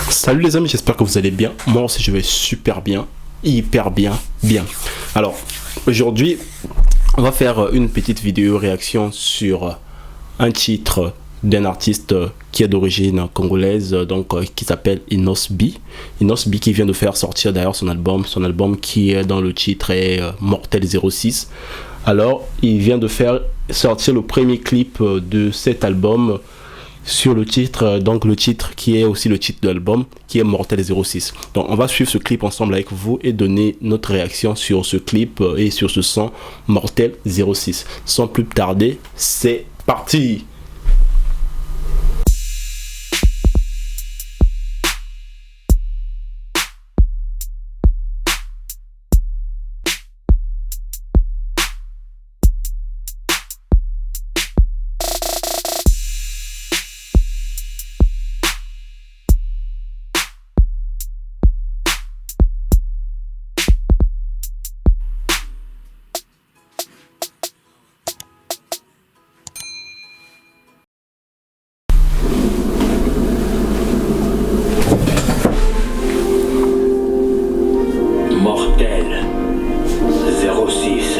Salut les amis, j'espère que vous allez bien. Moi aussi je vais super bien, hyper bien. Alors aujourd'hui on va faire une petite vidéo réaction sur un titre d'un artiste qui est d'origine congolaise, donc qui s'appelle Inosbi. Inosbi qui vient de faire sortir d'ailleurs son album qui est dans le titre est Mortel 06. Alors il vient de faire sortir le premier clip de cet album sur le titre, donc le titre qui est aussi le titre de l'album qui est Mortel 06. Donc on va suivre ce clip ensemble avec vous et donner notre réaction sur ce clip et sur ce son Mortel 06. Sans plus tarder, c'est parti. Mortel 06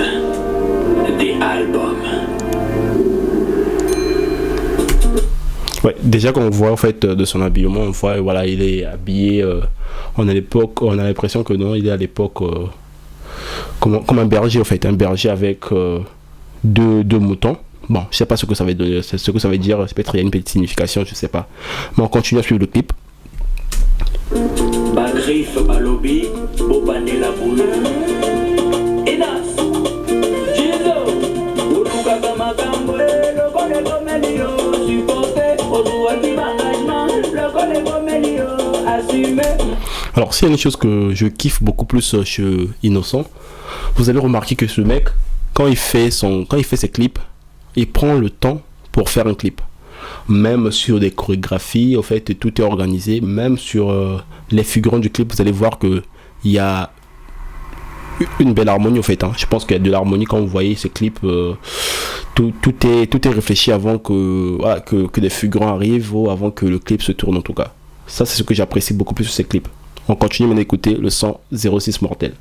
des albums. Ouais, déjà qu'on voit en fait de son habillement, on voit voilà, il est habillé on a l'époque, on a l'impression que non, il est à l'époque comme un berger en fait, un berger avec deux moutons. Bon, je sais pas ce que ça veut dire, ce que ça veut dire, peut-être il y a une petite signification, je sais pas. Mais on continue à suivre le clip. Bagrif Balobi, Bobanela Boulou. Enas, Jizo, Uluka Kamakambo, le Kone Komelio, supporté, Oduaki Management, le Kone Komelio, assumé. Alors, s'il y a une chose que je kiffe beaucoup plus chez Innocent, vous allez remarquer que ce mec, quand il fait ses clips, il prend le temps pour faire un clip. Même sur des chorégraphies, en fait, tout est organisé. Même sur les figurants du clip, vous allez voir que il y a une belle harmonie, en fait. Hein. Je pense qu'il y a de l'harmonie quand vous voyez ces clips. Tout est réfléchi avant que des figurants arrivent ou avant que le clip se tourne, en tout cas. Ça, c'est ce que j'apprécie beaucoup plus sur ces clips. On continue maintenant d'écouter le son 06 Mortel.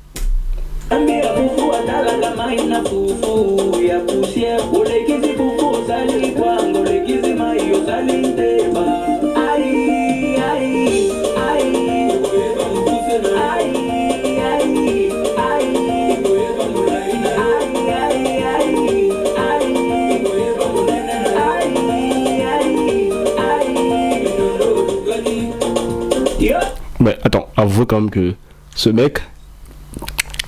Mais attends, avouez quand même que ce mec,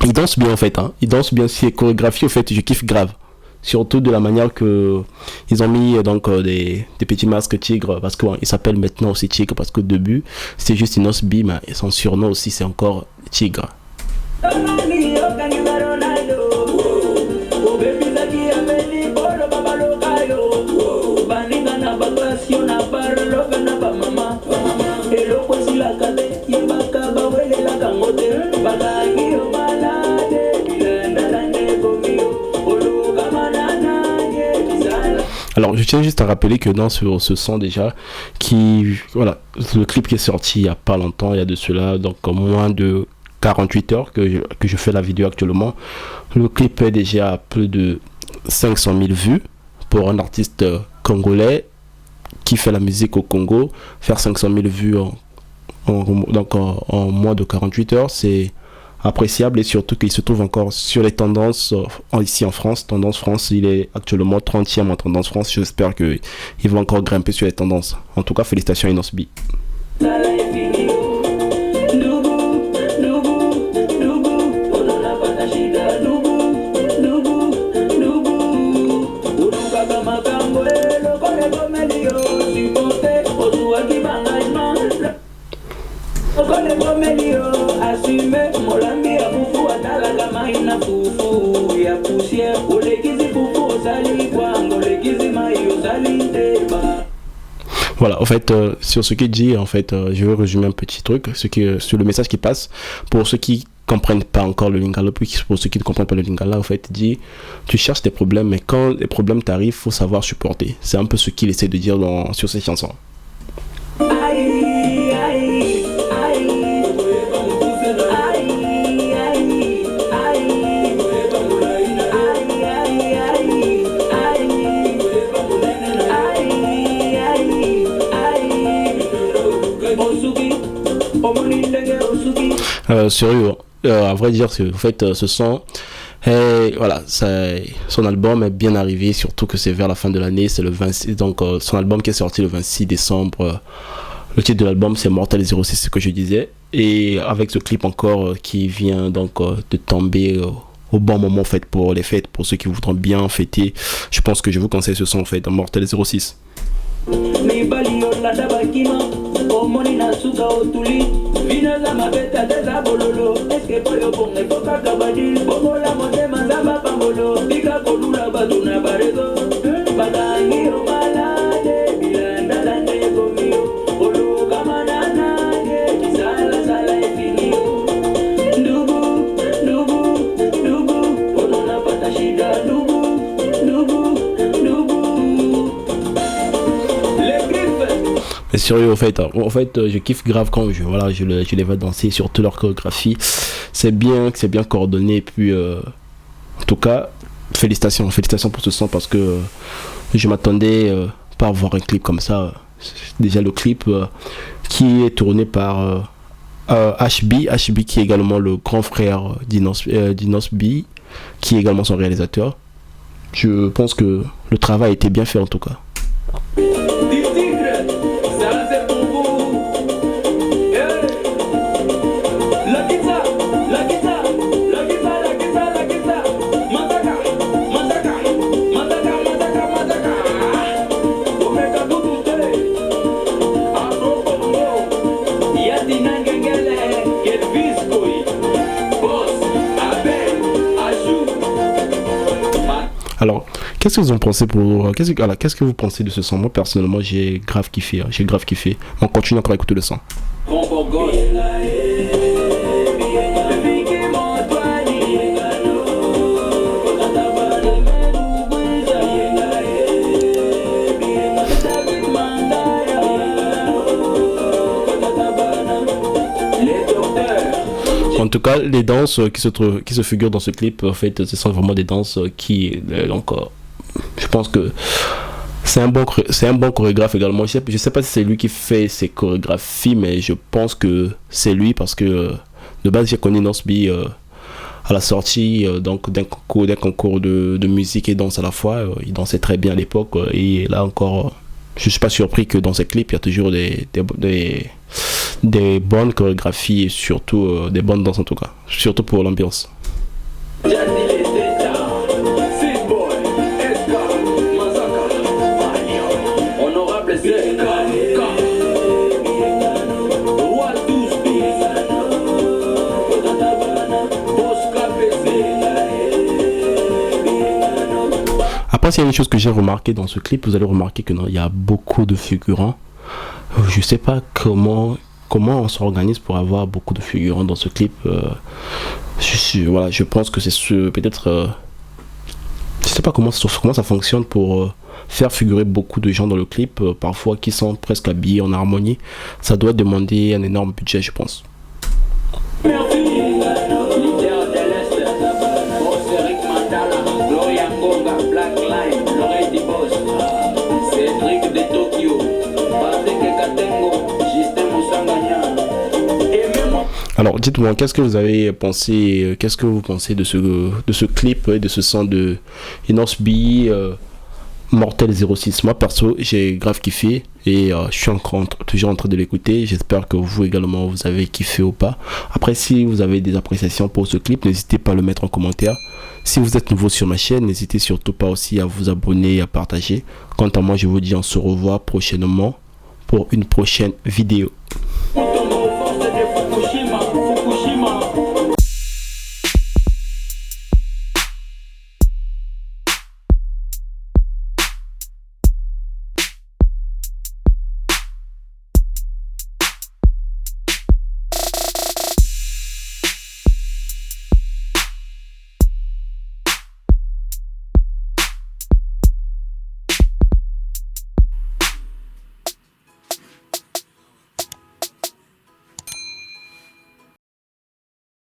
il danse bien en fait, hein. Il danse bien, ses chorégraphies en fait, je kiffe grave. Surtout de la manière que ils ont mis donc des petits masques tigres, parce qu'il s'appelle maintenant aussi tigre, parce qu'au début c'était juste Inosbi, mais son surnom aussi c'est encore tigre. Alors je tiens juste à rappeler que dans ce son déjà, voilà, le clip qui est sorti il n'y a pas longtemps, il y a de cela, donc moins de 48 heures que je fais la vidéo actuellement, le clip est déjà à plus de 500 000 vues pour un artiste congolais qui fait la musique au Congo. Faire 500 000 vues en moins de 48 heures, c'est appréciable, et surtout qu'il se trouve encore sur les tendances ici en France. Tendance France, il est actuellement 30e en tendance France. J'espère qu'il va encore grimper sur les tendances. En tout cas, félicitations à Inosbi. Voilà, en fait, sur ce qu'il dit, en fait, je vais résumer un petit truc, sur le message qui passe. Pour ceux qui comprennent pas encore le Lingala, puis pour ceux qui ne comprennent pas le Lingala, en fait, il dit, tu cherches des problèmes, mais quand les problèmes t'arrivent, faut savoir supporter. C'est un peu ce qu'il essaie de dire sur ses chansons. Aïe, aïe. Sérieux, à vrai dire, en fait, ce son, voilà, son album est bien arrivé, surtout que c'est vers la fin de l'année, c'est le 26, donc son album qui est sorti le 26 décembre. Le titre de l'album c'est Mortel 06, ce que je disais, et avec ce clip encore qui vient donc de tomber au bon moment en fait pour les fêtes, pour ceux qui voudront bien fêter. Je pense que je vous conseille ce son en fait, Mortel 06. Mais sérieux, en fait, je kiffe grave quand je les vois danser, surtout leur chorégraphie. C'est bien coordonné. Et puis, en tout cas, félicitations pour ce son parce que je m'attendais pas à voir un clip comme ça. Déjà le clip qui est tourné par HB qui est également le grand frère d'Inos B, qui est également son réalisateur. Je pense que le travail a été bien fait en tout cas. Alors, qu'est-ce que vous en pensez qu'est-ce que vous pensez de ce son? Moi personnellement, j'ai grave kiffé. On continue encore à écouter le son. En tout cas, les danses qui se figurent dans ce clip, en fait, ce sont vraiment des danses qui, je pense que c'est un bon chorégraphe également. Je sais pas si c'est lui qui fait ses chorégraphies, mais je pense que c'est lui parce que de base j'ai connu Nosby à la sortie donc d'un concours de musique et danse à la fois. Il dansait très bien à l'époque et là encore, je suis pas surpris que dans ces clips il y a toujours des bonnes chorégraphies et surtout des bonnes danses en tout cas, surtout pour l'ambiance. Après, s'il y a une chose que j'ai remarqué dans ce clip, vous allez remarquer que non, il y a beaucoup de figurants. Je sais pas comment on s'organise pour avoir beaucoup de figurants dans ce clip. Je pense que c'est peut-être je sais pas comment ça fonctionne pour faire figurer beaucoup de gens dans le clip, parfois qui sont presque habillés en harmonie. Ça doit demander un énorme budget, je pense. Alors dites-moi, qu'est-ce que vous pensez de ce clip et de ce son de Inos B, Mortel 06? Moi perso, j'ai grave kiffé et je suis toujours en train de l'écouter. J'espère que vous également vous avez kiffé ou pas. Après, si vous avez des appréciations pour ce clip, n'hésitez pas à le mettre en commentaire. Si vous êtes nouveau sur ma chaîne, n'hésitez surtout pas aussi à vous abonner et à partager. Quant à moi, je vous dis on se revoit prochainement pour une prochaine vidéo.